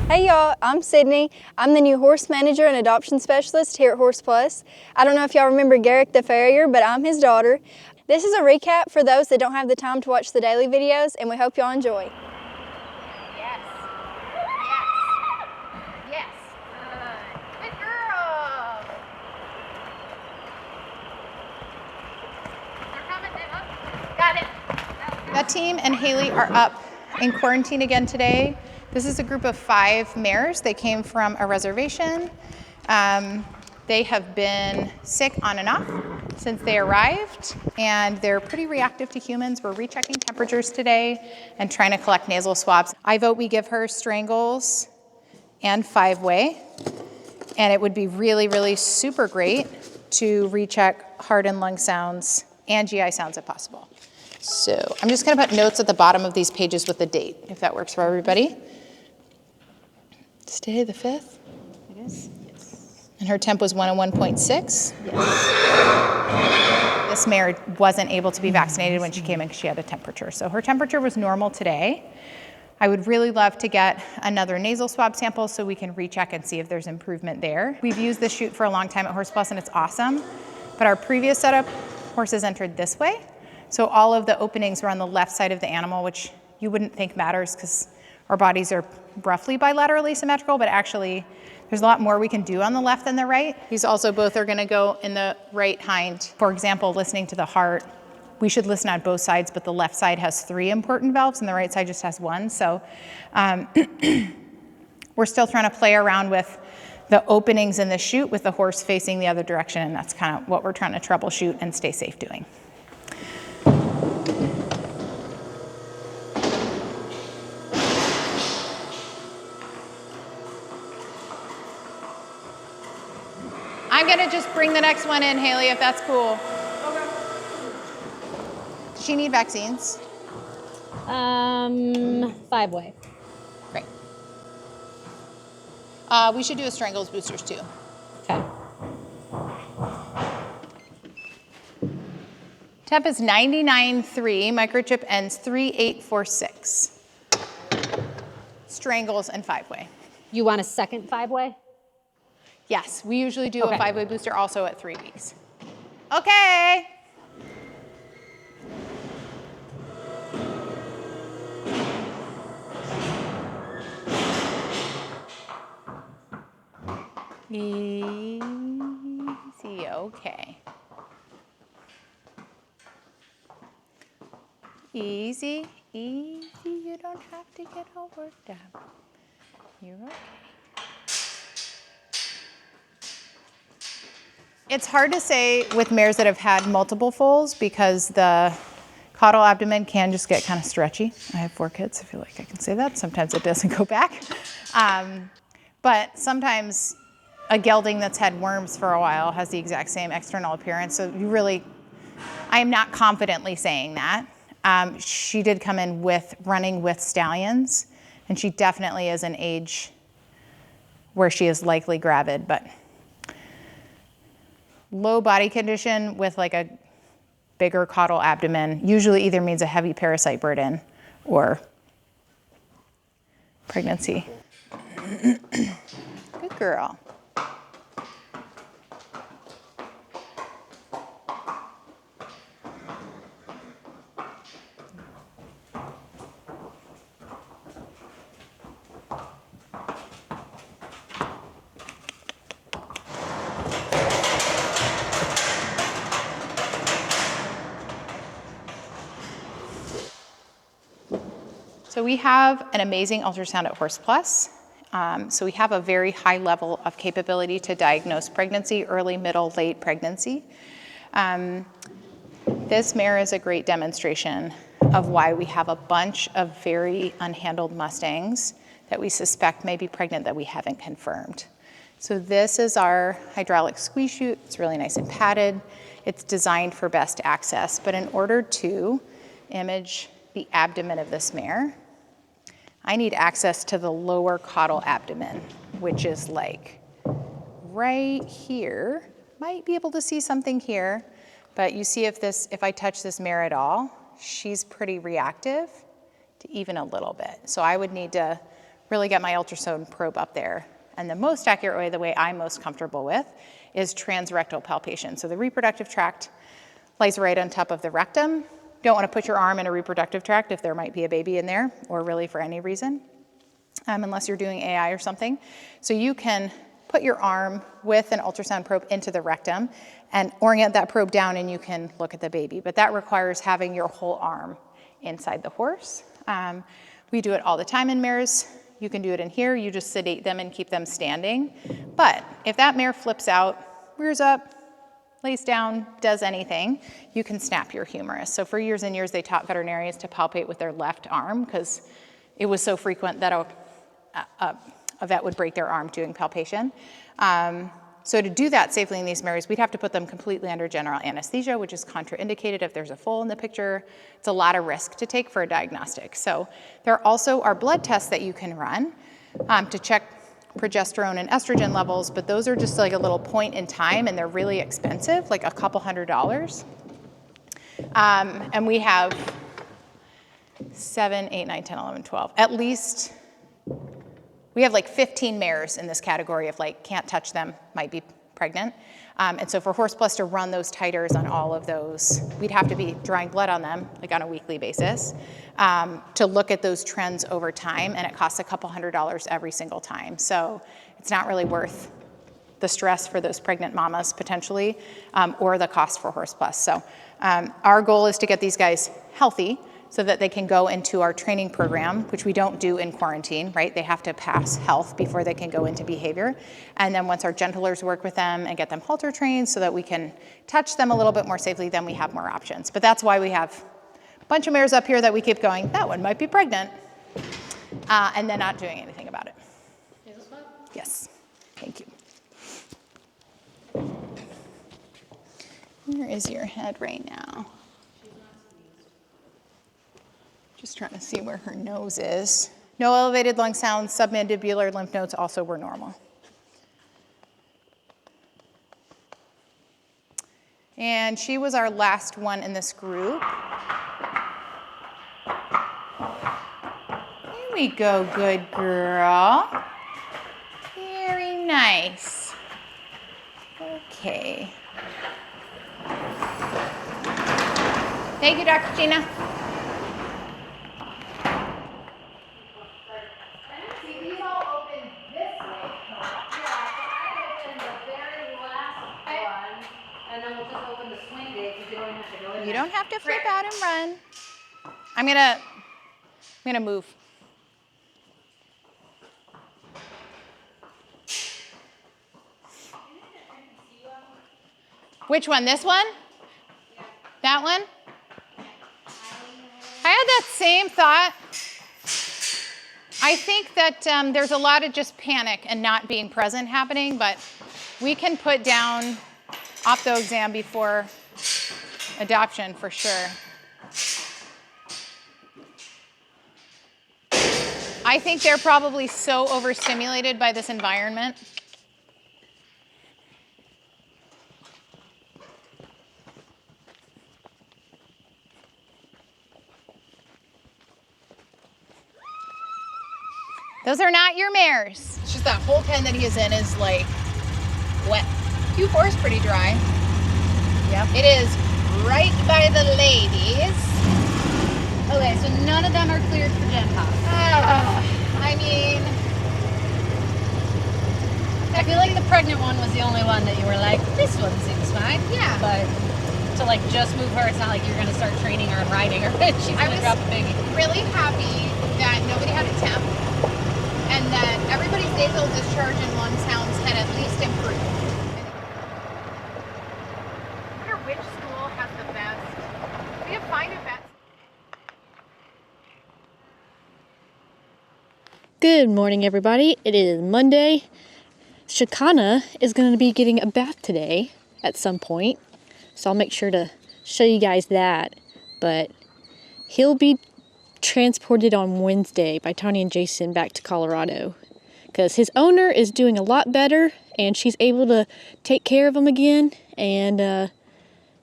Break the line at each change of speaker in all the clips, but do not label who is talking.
Hey y'all, I'm Sydney. I'm the new horse manager and adoption specialist here at Horse Plus. I don't know if y'all remember Garrick the Farrier, but I'm his daughter. This is a recap for those that don't have the time to watch the daily videos, and we hope y'all enjoy.
Yes. Yes. Yes. Good girl. They're coming. They're up. Got it. That team and Haley are up in quarantine again today. This is a group of 5 mares. They came from a reservation. They have been sick on and off since they arrived, and they're pretty reactive to humans. We're rechecking temperatures today and trying to collect nasal swabs. I vote we give her strangles and 5-way, and it would be really, really super great to recheck heart and lung sounds and GI sounds if possible. So I'm just gonna put notes at the bottom of these pages with the date, if that works for everybody. Today, the 5th? It is. Yes. And her temp was 101.6? Yes. This mare wasn't able to be vaccinated when she came in because she had a temperature. So her temperature was normal today. I would really love to get another nasal swab sample so we can recheck and see if there's improvement there. We've used this chute for a long time at Horse Plus and it's awesome. But our previous setup, horses entered this way. So all of the openings were on the left side of the animal, which you wouldn't think matters because our bodies are roughly bilaterally symmetrical, but actually there's a lot more we can do on the left than the right. These also both are gonna go in the right hind. For example, listening to the heart, we should listen on both sides, but the left side has 3 important valves and the right side just has 1. So we're still trying to play around with the openings in the chute with the horse facing the other direction, and that's kind of what we're trying to troubleshoot and stay safe doing. I'm gonna just bring the next one in, Haley, if that's cool. Okay. Does she need vaccines?
5-way.
Great. We should do a strangles boosters too.
Okay.
Temp is 99.3, microchip ends 3846. Strangles and 5-way.
You want a second 5-way?
Yes, we usually do
Okay.
a 5-way booster also at 3 weeks. Okay. Easy, okay. Easy, easy, you don't have to get all worked up. You're okay. It's hard to say with mares that have had multiple foals because the caudal abdomen can just get kind of stretchy. I have 4 kids, I feel like I can say that. Sometimes it doesn't go back. But sometimes a gelding that's had worms for a while has the exact same external appearance. So you really, I am not confidently saying that. She did come in running with stallions, and she definitely is an age where she is likely gravid, but low body condition with like a bigger caudal abdomen usually either means a heavy parasite burden or pregnancy. Good girl. So we have an amazing ultrasound at Horse Plus. So we have a very high level of capability to diagnose pregnancy, early, middle, late pregnancy. This mare is a great demonstration of why we have a bunch of very unhandled Mustangs that we suspect may be pregnant that we haven't confirmed. So this is our hydraulic squeeze chute. It's really nice and padded. It's designed for best access, but in order to image the abdomen of this mare, I need access to the lower caudal abdomen, which is like right here. Might be able to see something here, but you see if I touch this mare at all, she's pretty reactive to even a little bit. So I would need to really get my ultrasound probe up there. And the most accurate way, the way I'm most comfortable with, is transrectal palpation. So the reproductive tract lies right on top of the rectum. You don't want to put your arm in a reproductive tract if there might be a baby in there, or really for any reason, unless you're doing AI or something. So you can put your arm with an ultrasound probe into the rectum and orient that probe down, and you can look at the baby. But that requires having your whole arm inside the horse. We do it all the time in mares. You can do it in here. You just sedate them and keep them standing. But if that mare flips out, rears up, lays down, does anything, you can snap your humerus. So for years and years, they taught veterinarians to palpate with their left arm because it was so frequent that a vet would break their arm doing palpation. So to do that safely in these mares, we'd have to put them completely under general anesthesia, which is contraindicated if there's a foal in the picture. It's a lot of risk to take for a diagnostic. So there also are blood tests that you can run to check progesterone and estrogen levels, but those are just like a little point in time, and they're really expensive, like a couple $100s. And we have 7, 8, 9, 10, 11, 12. At least we have like 15 mares in this category of like can't touch them, might be pregnant. And so for Horse Plus to run those titers on all of those, we'd have to be drawing blood on them like on a weekly basis to look at those trends over time, and it costs a couple $100s every single time. So it's not really worth the stress for those pregnant mamas potentially, or the cost for Horse Plus. So our goal is to get these guys healthy so that they can go into our training program, which we don't do in quarantine, right? They have to pass health before they can go into behavior. And then once our gentlers work with them and get them halter trained so that we can touch them a little bit more safely, then we have more options. But that's why we have a bunch of mares up here that we keep going, that one might be pregnant, and then not doing anything about it.
Is this one?
Yes, thank you. Where is your head right now? Just trying to see where her nose is. No elevated lung sounds, submandibular lymph nodes also were normal. And she was our last one in this group. Here we go, good girl. Very nice. Okay. Thank you, Dr. Gina. You don't have to flip out and run. I'm gonna move. Which one? This one? That one? I had that same thought. I think that there's a lot of just panic and not being present happening, but we can put down opto exam before adoption for sure. I think they're probably so overstimulated by this environment. Those are not your mares. It's just that whole pen that he is in is like wet. Q4 is pretty dry. Yep. It is right by the ladies.
Okay, so none of them are cleared for Gen Pop.
I mean,
I feel like the pregnant one was the only one that you were like, this one seems fine.
Yeah.
But to like just move her, it's not like you're gonna start training her and riding her. She's gonna drop a baby.
Really happy that nobody had a temp and that everybody's nasal discharge and lung sounds had at least improved. I wonder which school has the best. We have find a best.
Good morning, everybody. It is Monday. Shakana is going to be getting a bath today at some point, so I'll make sure to show you guys that. But he'll be transported on Wednesday by Tony and Jason back to Colorado because his owner is doing a lot better and she's able to take care of him again. And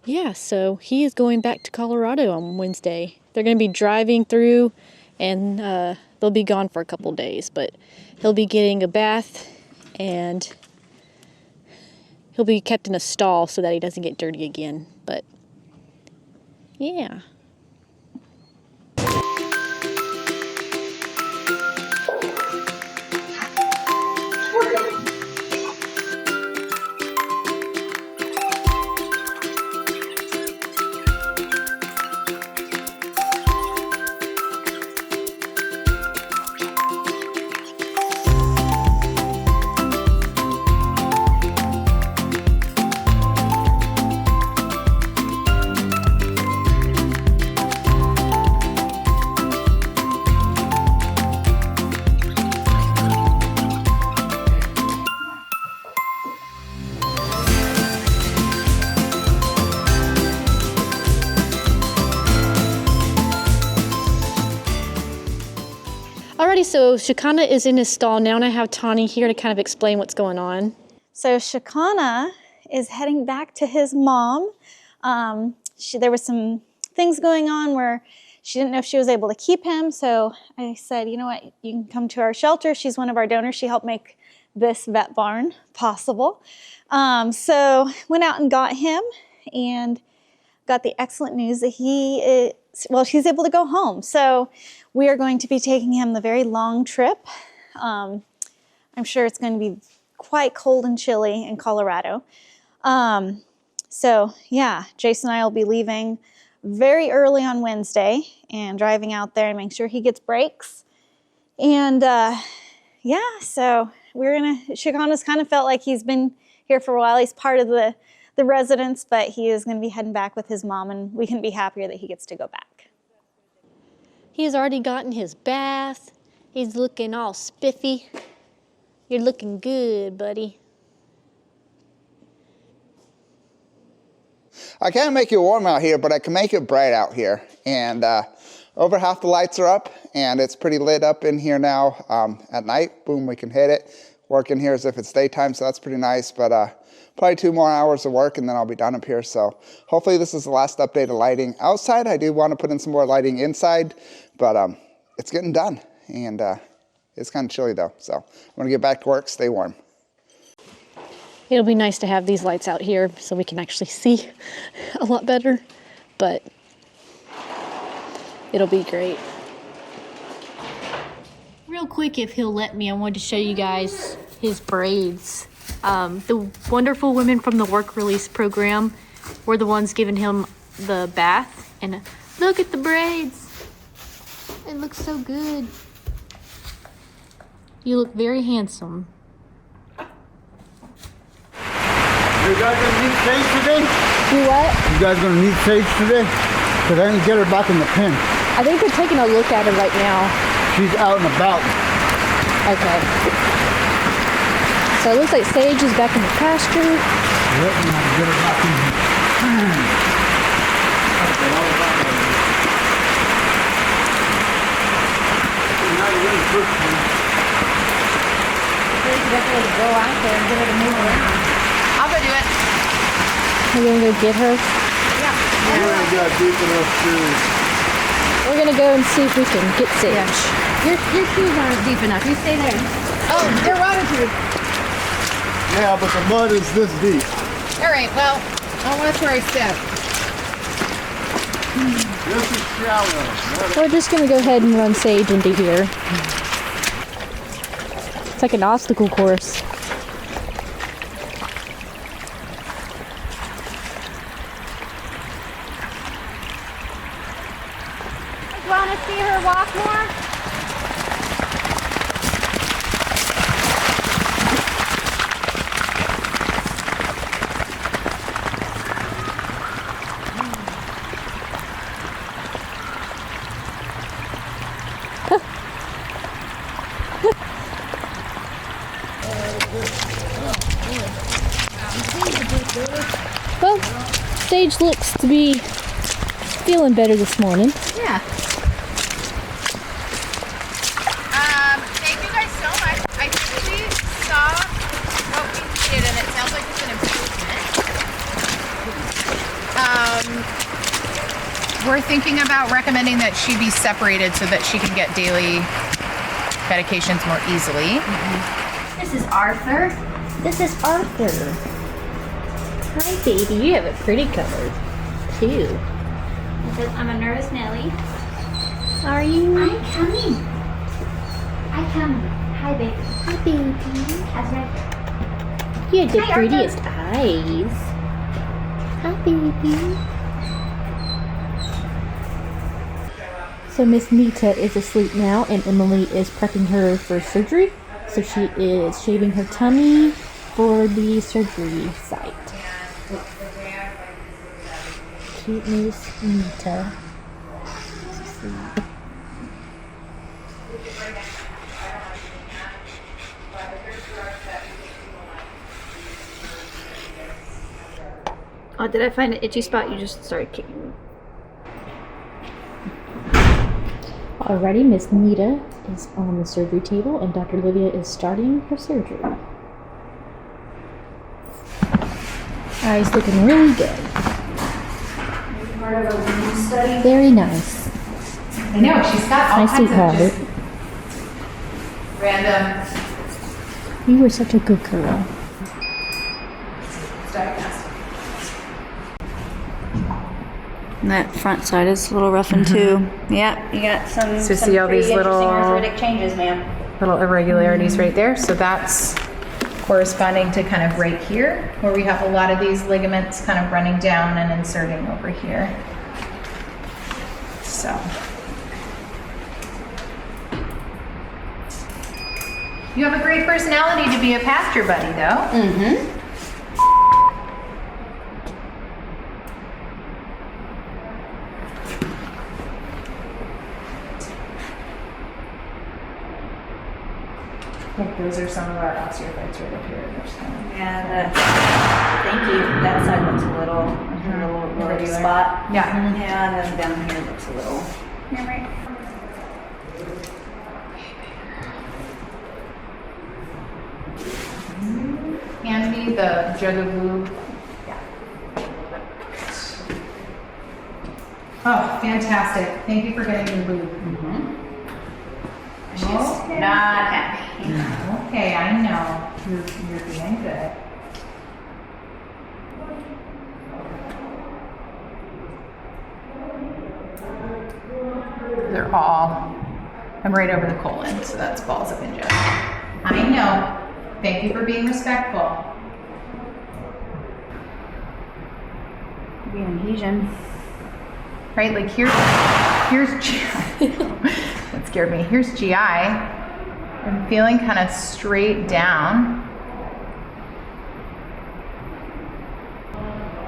yeah, so he is going back to Colorado on Wednesday. They're going to be driving through and they'll be gone for a couple days, but he'll be getting a bath and he'll be kept in a stall so that he doesn't get dirty again. But yeah. Alrighty, so Shakana is in his stall now, and I have Tani here to kind of explain what's going on.
So Shakana is heading back to his mom. There was some things going on where she didn't know if she was able to keep him, so I said, you know what, you can come to our shelter. She's one of our donors. She helped make this vet barn possible. So went out and got him and got the excellent news that he's able to go home. So we are going to be taking him the very long trip. I'm sure it's going to be quite cold and chilly in Colorado. So yeah, Jason and I will be leaving very early on Wednesday and driving out there and make sure he gets breaks. And yeah, so Shakana's kind of felt like he's been here for a while. He's part of the residence, but he is going to be heading back with his mom, and we couldn't be happier that he gets to go back.
He's already gotten his bath. He's looking all spiffy. You're looking good, buddy.
I can't make it warm out here, but I can make it bright out here. And over half the lights are up, and it's pretty lit up in here now. At night, boom, we can hit it. Work in here as if it's daytime, so that's pretty nice. But probably 2 more hours of work, and then I'll be done up here. So hopefully this is the last update of lighting outside. I do want to put in some more lighting inside, but it's getting done. And it's kind of chilly, though. So I'm going to get back to work, stay warm.
It'll be nice to have these lights out here so we can actually see a lot better, but it'll be great. Real quick, if he'll let me, I wanted to show you guys his braids. The wonderful women from the work release program were the ones giving him the bath, and look at the braids. It looks so good. You look very handsome.
You guys gonna need sage today?
You what?
You guys gonna need sage today? Because I didn't get her back in the pen.
I think they're taking a look at her right now.
She's out and about.
Okay. So it looks like Sage is back in the pasture.
Yep, and I can get her back in here.
Definitely go out there and get her to move around. I'll go do it.
We're gonna go get her.
Yeah.
We got deep enough shoes.
We're gonna go and see if we can get Sage.
Yeah. Your shoes aren't deep enough. You stay there. Oh, they're waterproof.
Yeah, but the mud is this deep.
All right, well, I'll watch where I step.
This is shallow.
We're just gonna go ahead and run Sage into here. It's like an obstacle course.
You want to see her walk more?
Well, Sage looks to be feeling better this morning.
Yeah. Thank you guys so much. I think we saw what we needed, and it sounds like it's an improvement.
We're thinking about recommending that she be separated so that she can get daily medications more easily.
This is Arthur. This is Arthur. Hi, baby. You have a pretty cover, too. It says, I'm a nervous Nelly. Are you? I'm coming. I'm coming. Hi, baby. Hi, baby. How's right? You have the prettiest eyes. Hi, baby.
So Miss Maita is asleep now, and Emily is prepping her for surgery. So she is shaving her tummy for the surgery site. Cute Miss Maita.
Oh, did I find an itchy spot? You just started kicking.
Alrighty, Miss Maita is on the surgery table, and Dr. Olivia is starting her surgery. Eyes looking really good.
Part of a wound study.
Very nice.
I know, she's got all
My
kinds
sweetheart.
of just random
You were such a good girl.
diagnostic.
And that front side is a little roughened too. Yeah, you got some.
So see all these little
arthritic changes, ma'am.
little irregularities right there. So that's corresponding to kind of right here, where we have a lot of these ligaments kind of running down and inserting over here. So. You have a great personality to be a pasture buddy, though.
Mm-hmm.
I think those are some of our osteophytes right up here.
Yeah, thank you. That side looks a little
Irregular.
spot.
Yeah.
Yeah, and then down here looks a little.
You're right. Hand me the jug of lube. Oh, fantastic. Thank you for getting the lube.
She's not happy.
Okay, I know. You're being good. They're all, I'm right over the colon, so that's balls of ingestion. I know. Thank you for being respectful.
Be an adhesion.
Right, like here's GI. That scared me. Here's GI. I'm feeling kind of straight down.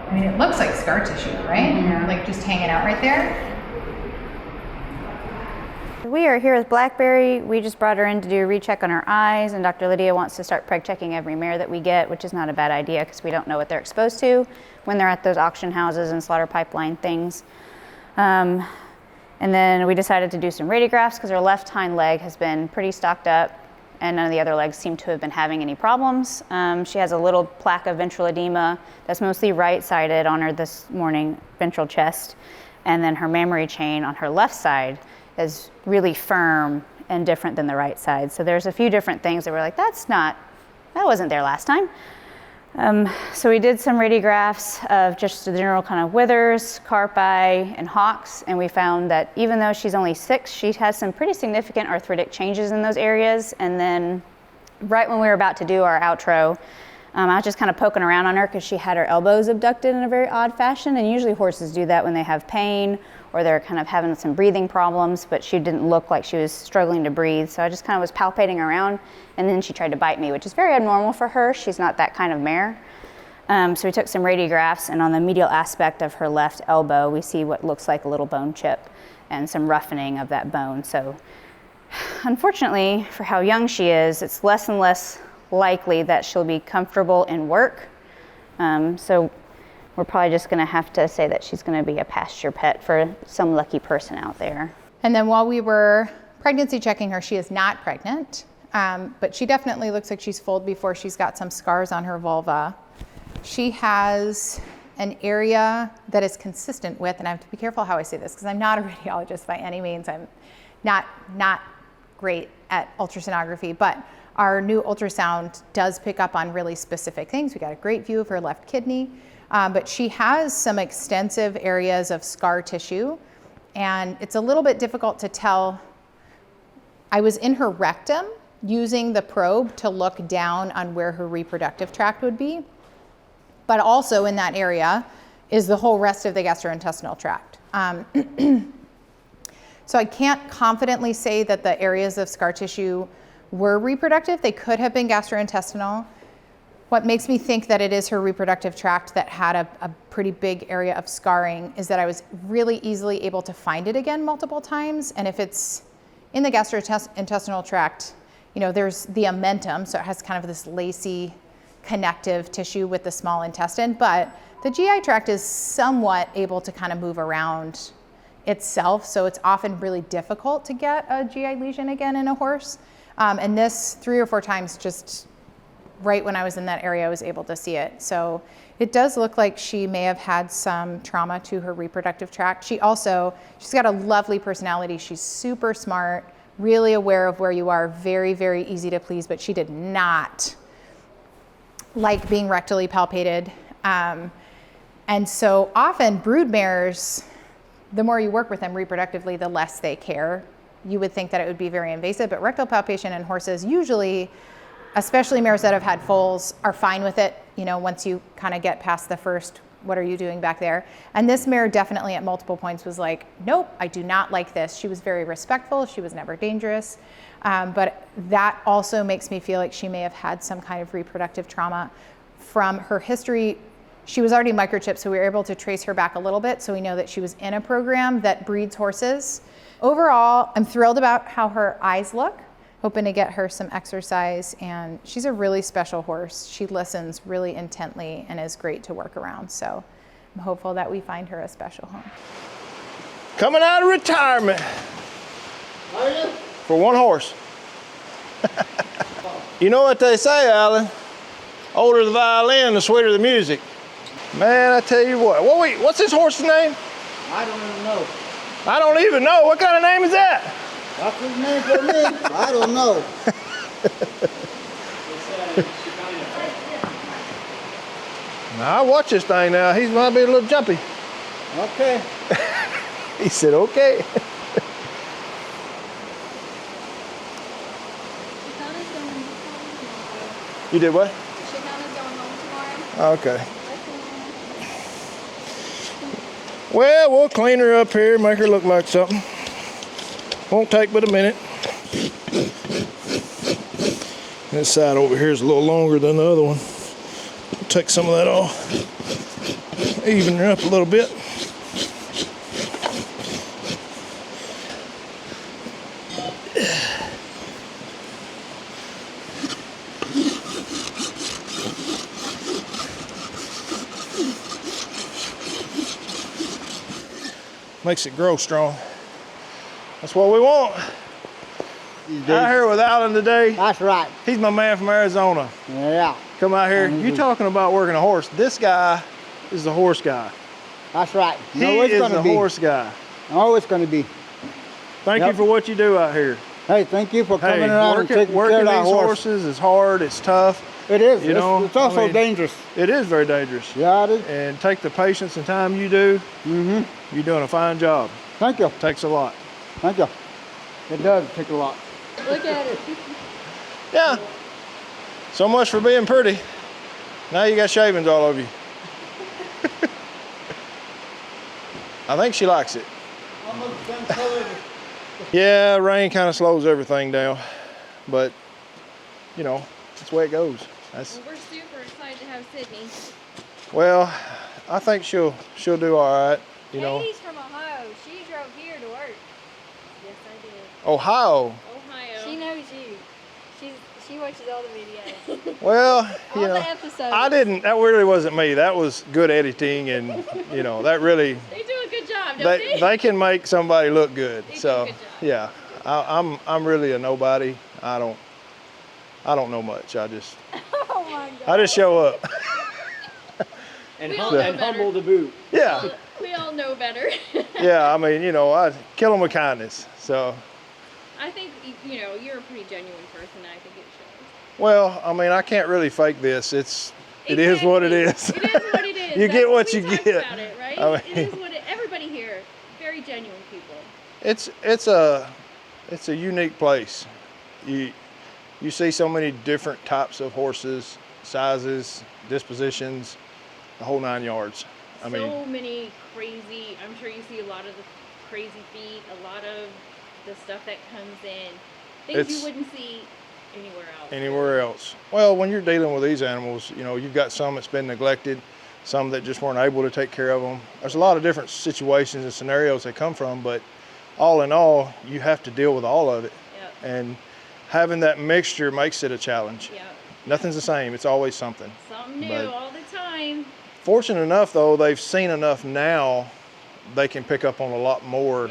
I mean, it looks like scar tissue, right?
Yeah.
Like just hanging out right there.
We are here with Blackberry. We just brought her in to do a recheck on her eyes, and Dr. Lydia wants to start preg checking every mare that we get, which is not a bad idea because we don't know what they're exposed to when they're at those auction houses and slaughter pipeline things. And then we decided to do some radiographs because her left hind leg has been pretty stocked up and none of the other legs seem to have been having any problems. She has a little plaque of ventral edema that's mostly right-sided on her this morning, ventral chest, and then her mammary chain on her left side is really firm and different than the right side. So there's a few different things that we're like, that wasn't there last time. So we did some radiographs of just the general kind of withers, carpi, and hocks, and we found that even though she's only 6, she has some pretty significant arthritic changes in those areas. And then right when we were about to do our outro, I was just kind of poking around on her because she had her elbows abducted in a very odd fashion, and usually horses do that when they have pain or they're kind of having some breathing problems, but she didn't look like she was struggling to breathe. So I just kind of was palpating around, and then she tried to bite me, which is very abnormal for her. She's not that kind of mare. So we took some radiographs, and on the medial aspect of her left elbow, we see what looks like a little bone chip and some roughening of that bone. So unfortunately, for how young she is, it's less and less likely that she'll be comfortable in work. So we're probably just gonna have to say that she's gonna be a pasture pet for some lucky person out there.
And then while we were pregnancy checking her, she is not pregnant, but she definitely looks like she's foaled before. She's got some scars on her vulva. She has an area that is consistent with, and I have to be careful how I say this because I'm not a radiologist by any means. I'm not great at ultrasonography, but our new ultrasound does pick up on really specific things. We got a great view of her left kidney, but she has some extensive areas of scar tissue, and it's a little bit difficult to tell. I was in her rectum using the probe to look down on where her reproductive tract would be. But also in that area is the whole rest of the gastrointestinal tract. So I can't confidently say that the areas of scar tissue were reproductive. They could have been gastrointestinal. What makes me think that it is her reproductive tract that had a pretty big area of scarring is that I was really easily able to find it again multiple times. And if it's in the gastrointestinal tract, you know, there's the omentum, so it has kind of this lacy connective tissue with the small intestine, but the GI tract is somewhat able to kind of move around itself, so it's often really difficult to get a GI lesion again in a horse. And this 3 or 4 times, just right when I was in that area, I was able to see it. So it does look like she may have had some trauma to her reproductive tract. She's got a lovely personality. She's super smart, really aware of where you are, very, very easy to please, but she did not like being rectally palpated. And so often brood mares, the more you work with them reproductively, the less they care. You would think that it would be very invasive, but rectal palpation in horses usually, especially mares that have had foals, are fine with it, you know, once you kind of get past the first, what are you doing back there? And this mare definitely at multiple points was like, nope, I do not like this. She was very respectful. She was never dangerous. But that also makes me feel like she may have had some kind of reproductive trauma. From her history, she was already microchipped, so we were able to trace her back a little bit, so we know that she was in a program that breeds horses. Overall, I'm thrilled about how her eyes look, hoping to get her some exercise, and she's a really special horse. She listens really intently and is great to work around, so I'm hopeful that we find her a special home.
Coming out of retirement.
Are you?
For one horse. You know what they say, Alan? Older the violin, the sweeter the music. Man, I tell you what. What's this horse's name?
I don't even know.
I don't even know. What kind of name is that?
That's his name for me. I don't know.
Now, I watch this thing now. He might be a little jumpy.
Okay.
He said, okay. You did what?
Shakana's going home tomorrow.
Okay. Well, we'll clean her up here, make her look like something. Won't take but a minute. This side over here is a little longer than the other one. We'll take some of that off. Even her up a little bit. Makes it grow strong. That's what we want. Out here with Alan today.
That's right.
He's my man from Arizona.
Yeah.
Come out here. You talking about working a horse. This guy is the horse guy.
That's right.
He is the horse guy.
Always going to be.
Thank you for what you do out here.
Hey, thank you for coming around and taking care of that
these
horse.
horses is hard. It's tough.
It is.
You know,
it's also dangerous.
It is very dangerous.
Yeah, it is.
And take the patience and time you do.
Mm-hmm.
You're doing a fine job.
Thank you.
Takes a lot.
Thank you. It does take a lot.
Look at it.
Yeah. So much for being pretty. Now you got shavings all over you. I think she likes it. Yeah, rain kind of slows everything down, but you know, that's the way it goes.
Well, we're super excited to have Sydney.
Well, I think she'll do all right. You know.
Katie's from Ohio. She drove here to work. Yes, I did.
Ohio.
She knows you. She watches all the videos.
Well,
all the episodes.
I didn't. That really wasn't me. That was good editing, and you know that really.
They do a good job, don't they?
They can make somebody look good.
They
So
do a good job.
yeah, I'm really a nobody. I don't know much.
Oh my God.
I just show up.
And humble to boot.
Yeah.
We all know better.
Yeah, I mean, you know, I kill them with kindness. So.
I think, you know, you're a pretty genuine person, and I think it shows.
Well, I mean, I can't really fake this. It is what it is.
It is what it is.
You get what you
get. About it, right?
I mean,
it is what everybody here, very genuine people.
It's a unique place. You see so many different types of horses, sizes, dispositions, the whole 9 yards. I mean,
so many crazy. I'm sure you see a lot of the crazy feet, a lot of the stuff that comes in, things you wouldn't see anywhere else.
Well, when you're dealing with these animals, you know, you've got some that's been neglected, some that just weren't able to take care of them. There's a lot of different situations and scenarios they come from, but all in all, you have to deal with all of it.
Yep.
And having that mixture makes it a challenge.
Yep.
Nothing's the same. It's always something.
Something new all the time.
Fortunate enough, though, they've seen enough now, they can pick up on a lot more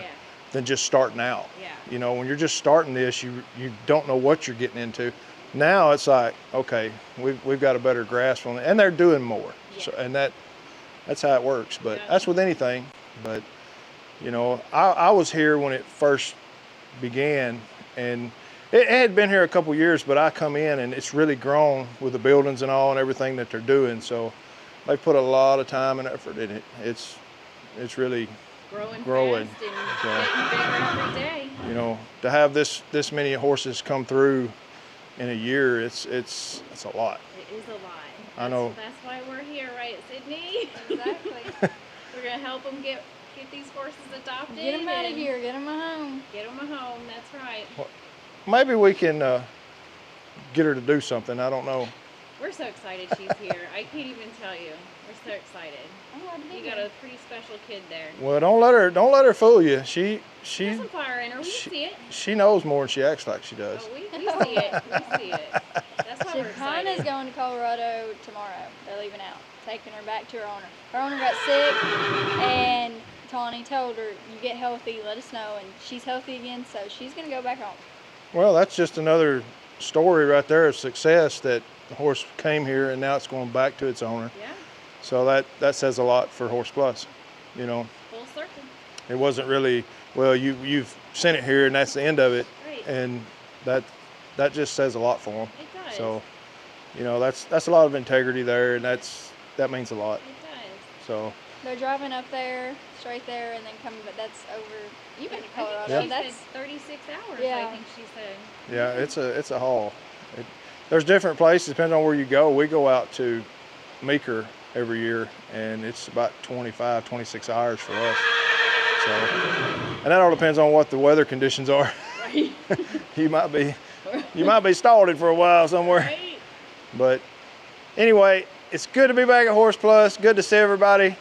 than just starting out.
Yeah.
You know, when you're just starting this, you don't know what you're getting into. Now it's like, okay, we've got a better grasp on it, and they're doing more. Yeah. So, and that's how it works. But that's with anything. But you know, I was here when it first began, and it had been here a couple years, but I come in and it's really grown with the buildings and all and everything that they're doing. So they put a lot of time and effort in it. It's really growing.
Fast and getting bigger every day.
You know, to have this many horses come through in a year, it's a lot.
It is a lot.
I know.
That's why we're here, right, Sydney? Exactly. We're gonna help them get these horses adopted.
Get them out of here. Get them a home.
Get them a home. That's right.
Well, maybe we can get her to do something. I don't know.
We're so excited she's here. I can't even tell you. We're so excited. You got a pretty special kid there.
Well, don't let her fool you. She
There's some fire in her. We see it.
She knows more than she acts like she does.
Oh, we see it. We see it. That's why we're excited.
Shakana's going to Colorado tomorrow. They're leaving out, taking her back to her owner. Her owner got sick, and Tawny told her, "You get healthy, let us know." And she's healthy again, so she's going to go back home.
Well, that's just another story right there of success, that the horse came here and now it's going back to its owner.
Yeah.
So that says a lot for Horse Plus, you know.
Full circle.
It wasn't really, well, you've sent it here and that's the end of it.
Right.
And that just says a lot for them.
It does.
So, you know, that's a lot of integrity there, and that means a lot.
It does.
So.
They're driving up there, straight there, and then coming, but that's over.
Even
in Colorado.
I think she said 36 hours.
Yeah.
I think she said.
Yeah, it's a haul. There's different places depending on where you go. We go out to Meeker every year, and it's about 25, 26 hours for us. So, and that all depends on what the weather conditions are.
Right.
you might be stalled for a while somewhere.
Right.
But anyway, it's good to be back at Horse Plus. Good to see everybody.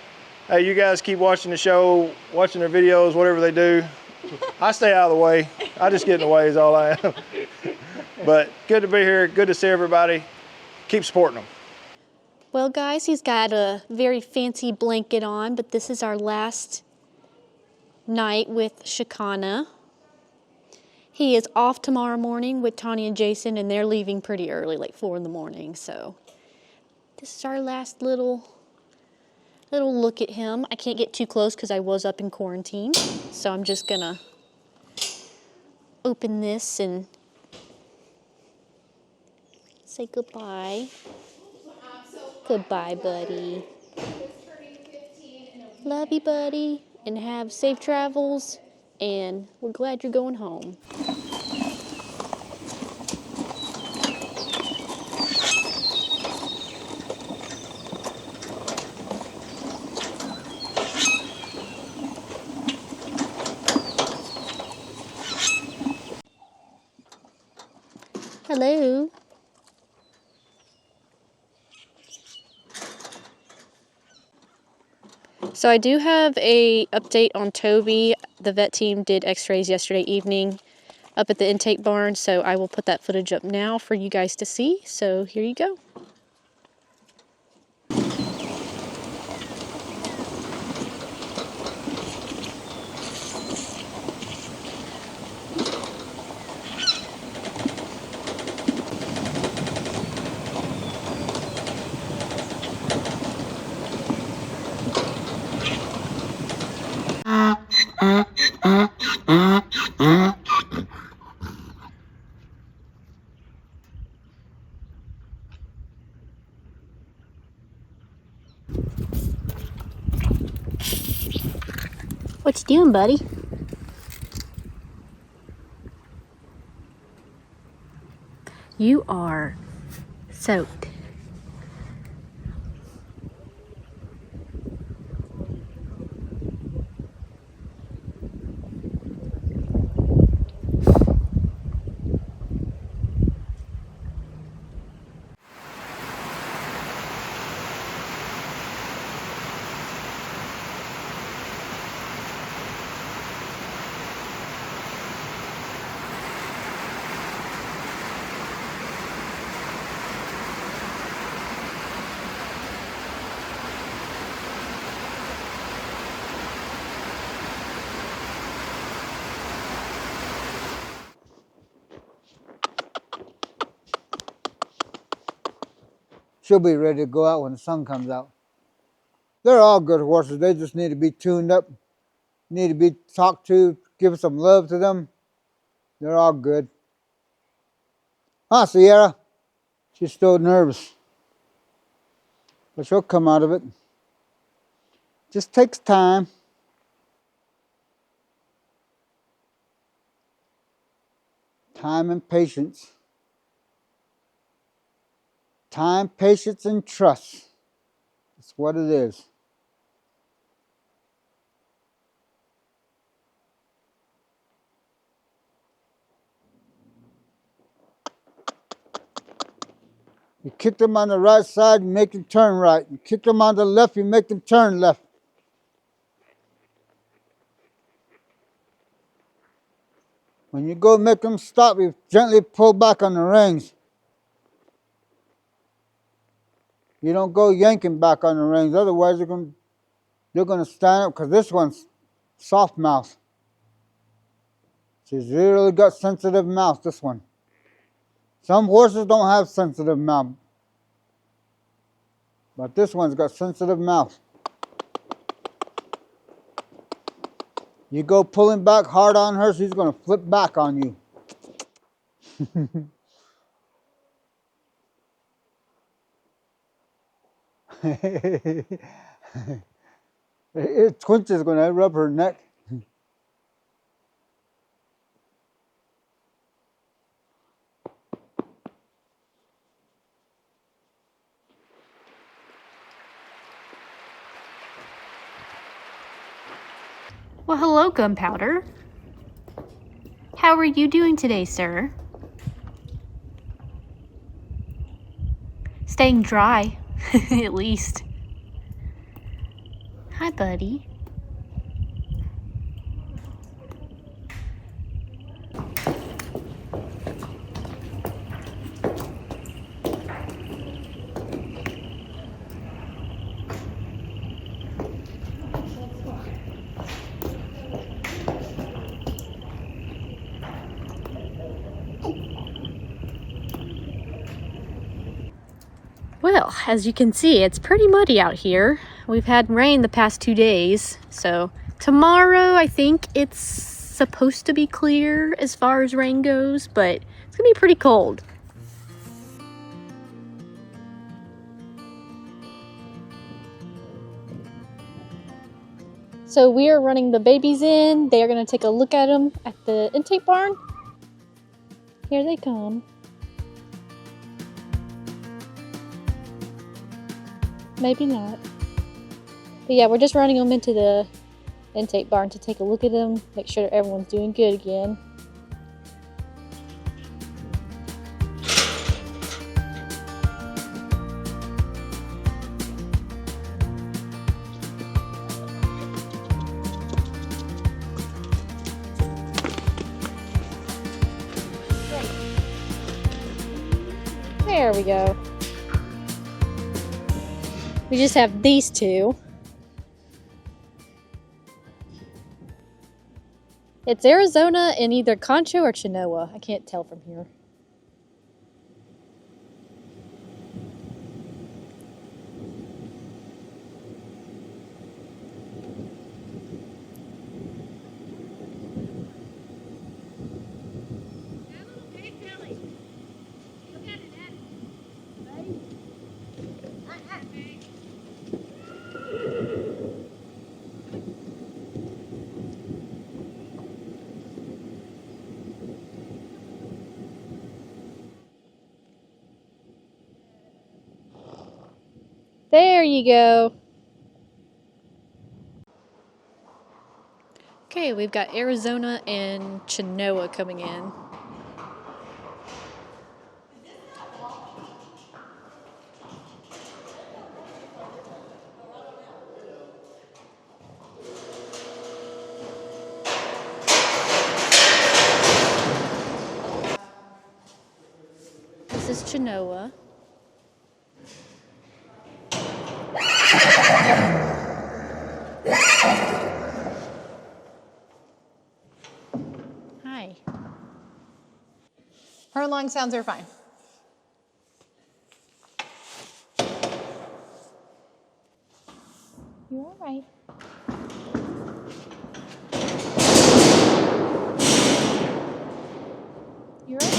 Hey, you guys keep watching the show, watching their videos, whatever they do. I stay out of the way. I just get in the way is all I am. But good to be here. Good to see everybody. Keep supporting them.
Well, guys, he's got a very fancy blanket on, but this is our last night with Shakana. He is off tomorrow morning with Tawny and Jason, and they're leaving pretty early, like 4 in the morning. So this is our last little look at him. I can't get too close because I was up in quarantine, so I'm just gonna open this and say goodbye. Goodbye, buddy. Love you, buddy, and have safe travels, and we're glad you're going home. Hello. So I do have a update on Toby. The vet team did x-rays yesterday evening up at the intake barn, so I will put that footage up now for you guys to see. So here you go.
What you doing, buddy? You are soaked.
She'll be ready to go out when the sun comes out. They're all good horses. They just need to be tuned up, need to be talked to, give some love to them. They're all good. Huh, Ciara? She's still nervous, but she'll come out of it. Just takes time. Time and patience. Time, patience, and trust. That's what it is. You kick them on the right side, you make them turn right. You kick them on the left, you make them turn left. When you go make them stop, you gently pull back on the reins. You don't go yanking back on the reins, otherwise they're going to stand up, because this one's soft mouth. She's really got sensitive mouth, this one. Some horses don't have sensitive mouth, but this one's got sensitive mouth. You go pulling back hard on her, she's going to flip back on you. Twinch is going to rub her neck.
Well, hello, Gunpowder. How are you doing today, sir? Staying dry, at least. Hi, buddy. Well, as you can see, it's pretty muddy out here. We've had rain the past 2 days, so tomorrow I think it's supposed to be clear as far as rain goes, but it's gonna be pretty cold. So we are running the babies in. They are gonna take a look at them at the intake barn. Here they come. Maybe not. But yeah, we're just running them into the intake barn to take a look at them, make sure that everyone's doing good again. There we go. We just have these two. It's Arizona in either Concho or Chinoa. I can't tell from here.
you go. Okay, we've got Arizona and Chinoa coming in. This is Chinoa. Hi.
Her lung sounds are fine. You're all right. You're okay.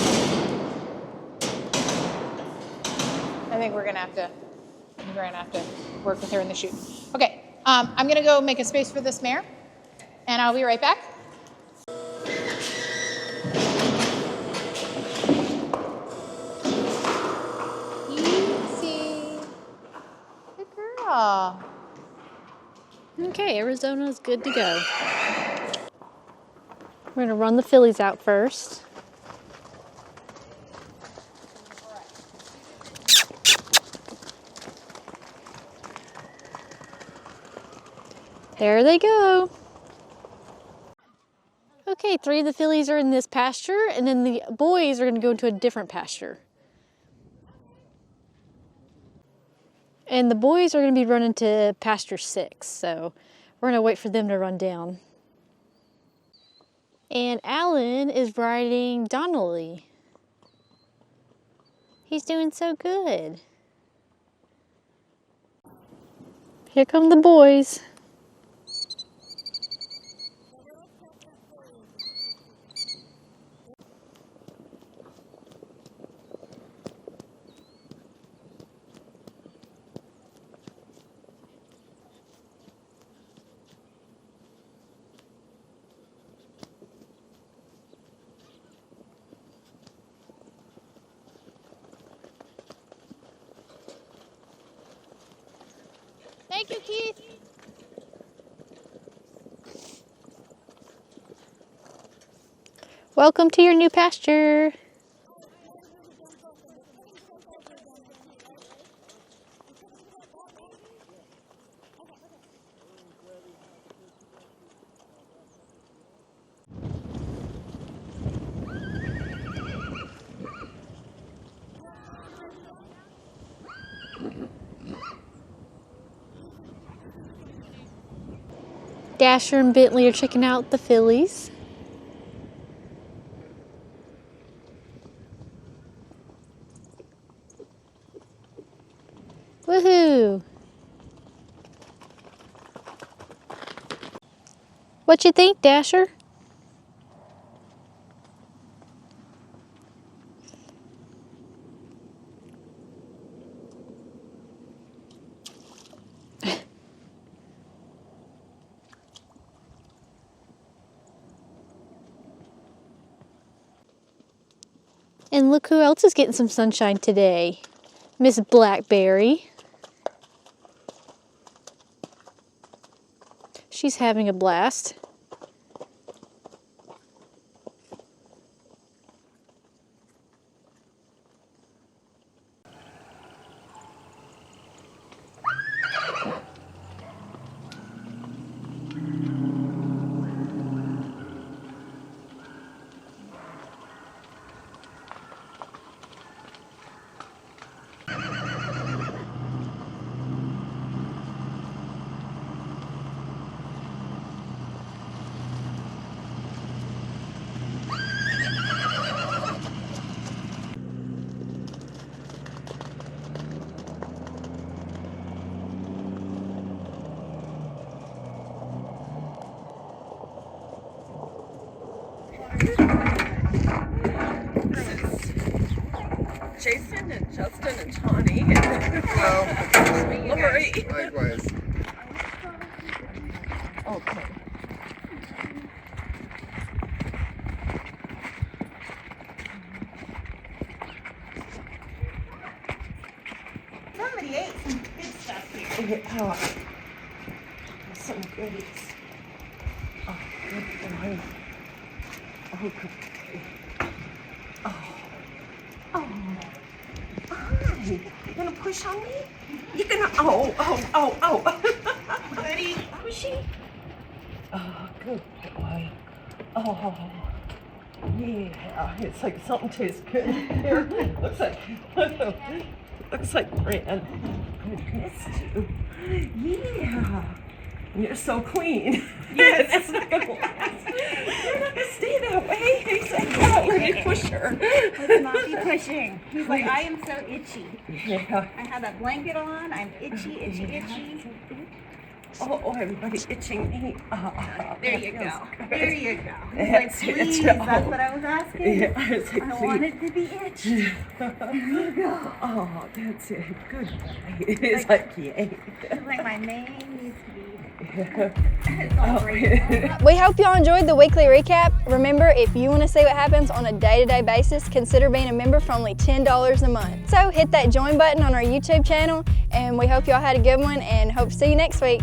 I think we're gonna have to work with her in the chute. Okay, I'm gonna go make a space for this mare, and I'll be right back. Easy. Good girl.
Okay, Arizona's good to go. We're gonna run the fillies out first. There they go. Okay, 3 of the fillies are in this pasture, and then the boys are gonna go into a different pasture. And the boys are gonna be running to pasture 6, so we're gonna wait for them to run down. And Alan is riding Donnelly. He's doing so good. Here come the boys.
Thank you, Keith.
Welcome to your new pasture. Dasher and Bentley are checking out the fillies. Woohoo! What you think, Dasher? And look who else is getting some sunshine today. Miss Blackberry. She's having a blast.
Jason and Justin and Johnny and Lori.
Likewise.
Okay.
Somebody ate some good stuff here.
Oh, some goodies. Oh, good boy. Oh, good boy. Oh. Hi. You gonna push on me? You gonna, oh. Ready? Pushy? Oh, good boy. Oh, yeah. It's like something tastes good here. Looks like brand. Missed you. Yeah. You're so clean. Yes. That's not gonna last. You're not gonna stay that way. He's like, oh, let me push her.
Let's not be pushing. He's like, I am so itchy.
Yeah.
I have a blanket on. I'm itchy.
Oh, everybody's itching me.
There you go.
Good.
There you go. He's like, please, that's what I was asking.
Yeah, I was like,
I want it to be itchy. There you go.
Oh, that's it. Good boy. It's like, yay.
It's like my mane needs to be.
We hope y'all enjoyed the weekly recap. Remember, if you want to see what happens on a day-to-day basis, consider being a member for only $10 a month. So hit that join button on our YouTube channel, and we hope y'all had a good one and hope to see you next week.